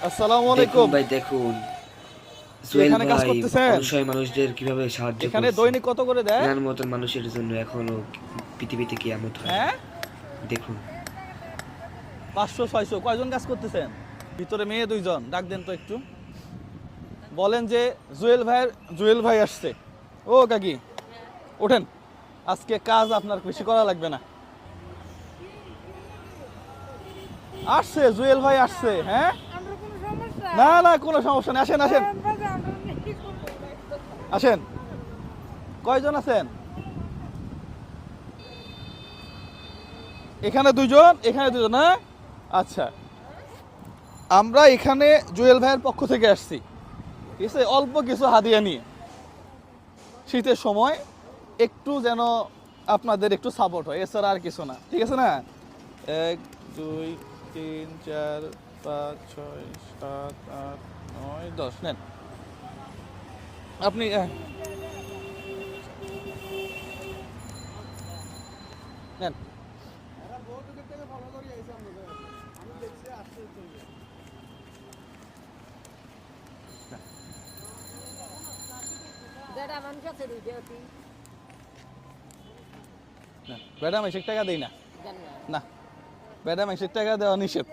আসসালামু আলাইকুম ভাই দেখুন সোহেল এখানে কাজ ভাই করতেছেন? অসহায় মানুষদের কিভাবে সাহায্য এখানে করছে। দৈনিক কত করে দেয়? এনার মতন মানুষের জন্য এখনো পৃথিবীতে কিয়ামত হয় হ্যাঁ, দেখুন। 500 600 কয়জন কাজ করতেছেন? ভিতরে মেয়ে 2জন, ডাক দেন তো একটু। বলেন যে জুয়েল ভাই আসছে। ও কাকি, ওঠেন, আজকে কাজ আপনার বেশি করা লাগবে না। আসছে জুয়েল ভাই আসছে। হ্যাঁ, আমরা কোনো সমস্যা না না কোনো সমস্যা নেই, আসেন আসেন আসেন। কয়জন আছেন? এখানে 2জন, এখানে 2জন। হ্যাঁ, আচ্ছা, আমরা এখানে জুয়েল ভাইয়ের পক্ষ থেকে আসছি, ঠিক আছে, অল্প কিছু হাদিয়া নিয়ে। শীতের সময় একটু যেন আপনাদের একটু সাপোর্ট হয়, এছাড়া আর কিছু না, ঠিক আছে না? 1 2 3 4 5 6 7 8 9 10 নেন আপনি। নেন। যেটা মানুষ আছে রুটি ম্যাডাম এসে টাকা দেই না, জান না না ম্যাডাম এসে টাকা দেওয়া নিষেধ।